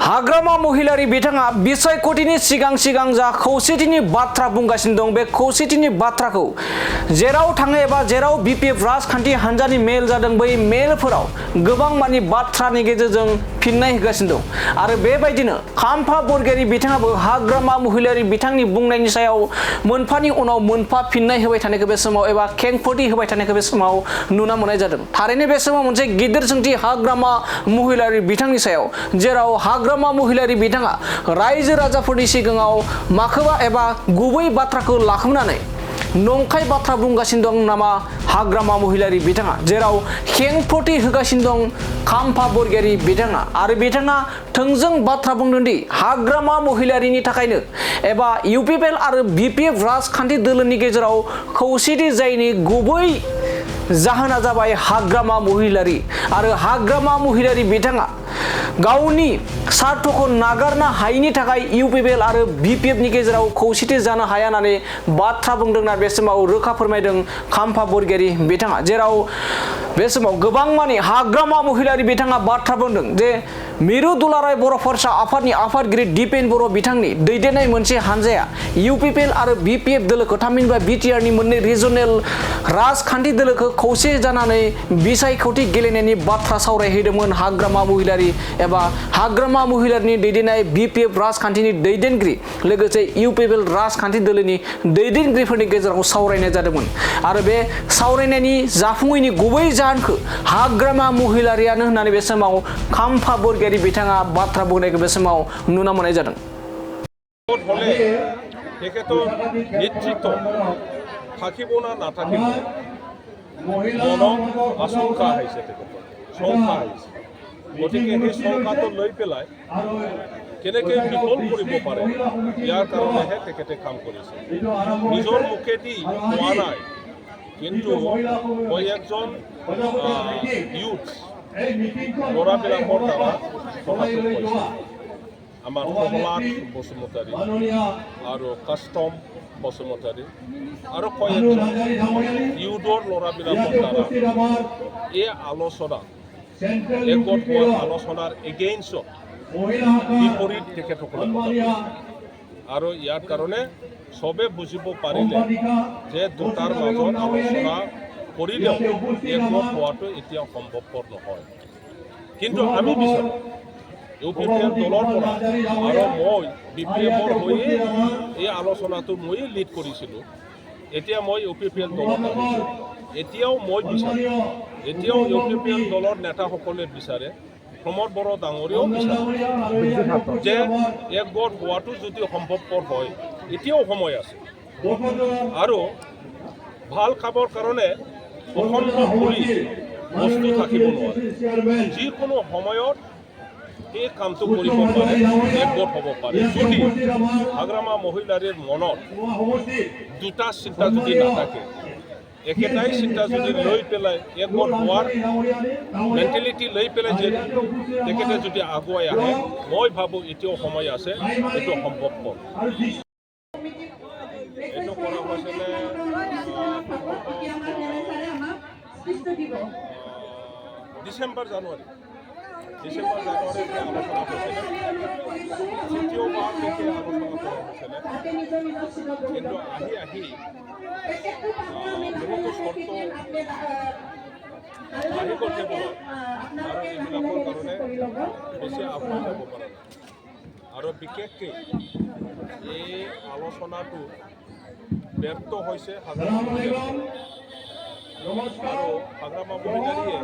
हाग्रामा महिलारि बिथाङा बिसय कोटिनि सिगां जा खौसेथिनि बाथ्रा बुंगासिनो दं। बे खौसेथिनि बाथ्राखौ जेराव थाङो एबा जेराव बिपिएफ राजखान्थि हान्जानि मेल जादों बै मेलफोराव गोबां मानि बाथ्रानि गेजेरजों फिननाय होगासिनो दं। आरो बेबायदिनो खाम्फा बरगयारि बिथाङाबो हाग्रामा महिलारि बिथांनि बुंनायनि सायाव मोनफानि उनाव मोनफा फिननाय होबाय थानायखौ बे समाव एबा खेंफोरथि होबाय थानायखौ बे समाव नुनो मोननाय जादों। थारैनो बे समाव मोनसे गिदिर सोंथि हाग्रामा महिलारि बिथांनि सायाव, जेराव हाग्रामा महिलारि बिथाङा रायजो राजाफोरनि सिगाङाव माखौबा एबा गुबै बाथ्राखौ लाखोमानानै नंखाय बाथ्रा बुंगासिनो दं नामा हाग्रामा महिलारि बिथाङा, जेराव खेंफोरथि होगासिनो दं खाम्फा बरगयारि बिथाङा। आरो बिथाङा थोंजों बाथ्रा बुंदों दि हाग्रामा महिलारिनि थाखायनो एबा इउपिपिएल आरो बिपिएफ राजखान्थि दोलोनि गेजेराव खौसेथि जायैनि गुबै जाहोना जाबाय हाग्रामा महिलारि। आरो हाग्रामा महिलारि बिथाङा गावनि स्वार्थखौ नागारनो हायैनि थाखाय इउपिपिएल आरो बिपिएफनि गेजेराव खौसेथि जानो हाया होननानै बाथ्रा बुंदोंना बे समाव रोखा फोरमायदों खाम्फा बरगयारि बिथाङा। जेराव बे समाव गोबां मानि हाग्रामा महिलारि बिथाङा बाथ्रा बुंदों जे मिरु दुलाराय बर' फरायसा आफादनि आफादगिरि दिपेन बर' बिथांनि दैदेननाय मोनसे हानजाया इउपिपिएल आरो बिपिएफ दोलोखौ थामहिनबा बिटिआरनि मोननै रिजनेल राजखान्थि दोलोखौ खौसे जानानै बिसायख'थि गेलेनायनि बाथ्रा सावरायहैदोंमोन हाग्रामा महिलारि एबा हाग्रामा महिलारिनि दैदेननाय बिपिएफ राजखान्थिनि दैदेनगिरि लोगोसे इउपिपिएल राजखान्थि दोलोनि दैदेनगिरिफोरनि गेजेराव सावरायनाय जादोंमोन। आरो बे सावरायनायनि जाफुङैनि गुबै जाहोनखौ हाग्रामा महिलारियानो होननानै बे समाव खाम्फा बरगयारि बिथाङा बाथ्रा बुंनायखौ बे समाव नुनो मोननाय जादों। থাকিব না নাথাকিব মনত আশংকা আহিছে, শংকা আহিছে। গতিকে সেই শংকাটো লৈ পেলাই কেনেকৈ বিফল কৰিব পাৰে ইয়াৰ কাৰণেহে তেখেতে কাম কৰিছে। নিজৰ মুখেদি কোৱা নাই, কিন্তু মই একজন ইউথ ল'ৰাবিলাকৰ দ্বাৰা কথাটো কৈছে। আমাৰ প্ৰহ্লাদ বসুমতাৰী আৰু কাষ্টম বসুমতাৰী আৰু কয়েকজন ইউথৰ ল'ৰাবিলাকৰ দ্বাৰা এই আলোচনা একগোট হোৱা আলোচনাৰ এগেইনষ্টত বিপৰীত তেখেতসকলে কথা আৰু ইয়াৰ কাৰণে চবে বুজিব পাৰিলে যে দুটাৰ মাজত আলোচনা কৰিলেও একগোট হোৱাটো এতিয়া সম্ভৱপৰ নহয়। কিন্তু আমি বিচাৰোঁ ইউপিপিএল দলৰ পৰা আৰু মই বিপিএফৰ হৈয়ে এই আলোচনাটো মই লিড কৰিছিলোঁ। এতিয়া মই ইউপিপিএল দলত আহিছোঁ। এতিয়াও মই বিচাৰোঁ, এতিয়াও ইউপিপিএল দলৰ নেতাসকলে বিচাৰে, প্ৰমোদ বড়ো ডাঙৰীয়াও বিচাৰে যে একগোট হোৱাটো যদি সম্ভৱপৰ হয় এতিয়াও সময় আছে। আৰু ভাল খাবৰ কাৰণে অসম্ভৱ বুলি বস্তু থাকিব নোৱাৰে। যিকোনো সময়ত এই কামটো কৰিব পাৰে, একগোট হ'ব পাৰে। যদি হাগ্ৰামা মহিলাৰীৰ মনত দুটা চিন্তা যদি নাথাকে, একেটাই চিন্তা যদি লৈ পেলাই একগোট হোৱাৰ মেণ্টেলিটি লৈ পেলাই যে তেখেতে যদি আগুৱাই আহে, মই ভাবোঁ এতিয়াও সময় আছে, এইটো সম্ভৱপৰ। এইটো কৰা হৈছিলে ডিচেম্বৰ জানুৱাৰীতে আলোচনা হৈছিলে। তৃতীয়বাৰলৈকে আলোচনা কৰা হৈছিলে, কিন্তু আহি বহুতো চৰ্ত আহি গ'ল টেবুলত আৰু এইবিলাকৰ কাৰণে বেছি আগুৱাই যাব পৰা নাই। আৰু বিশেষকৈ এই আলোচনাটো ব্যৰ্থ হৈছে হাগ্ৰামা মহিলাৰী। আৰু হাগ্ৰামা মহিলাৰীয়ে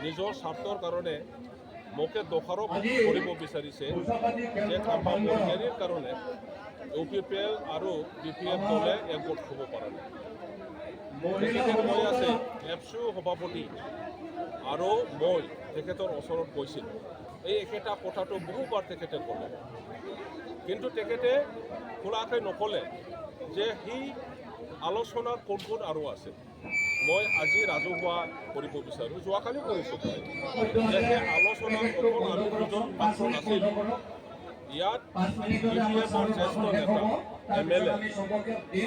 নিজৰ স্বাৰ্থৰ কাৰণে মোকে দোষাৰোপ কৰিব বিচাৰিছে যে খাম্পা বৰগয়াৰীৰ কাৰণে ইউপিপিএল আৰু বিপিএফ দলে একগোট হ'ব পৰা নাই। তেখেতে কৈ আছে এপছু সভাপতি আৰু মই তেখেতৰ ওচৰত গৈছিলোঁ, এই একেটা কথাটো বহুবাৰ তেখেতে ক'লে, কিন্তু তেখেতে খোলাকৈ নক'লে যে সি আলোচনাৰ কোন কোন আৰু আছে। মই আজি ৰাজহুৱা কৰিব বিচাৰোঁ, যোৱাকালি কৰিছোঁ যে সেই আলোচনাৰ অকল আমি দুজন মাত্ৰ নাছিলোঁ। ইয়াত বিপিএফৰ জ্যেষ্ঠ নেতা MLA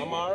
আমাৰ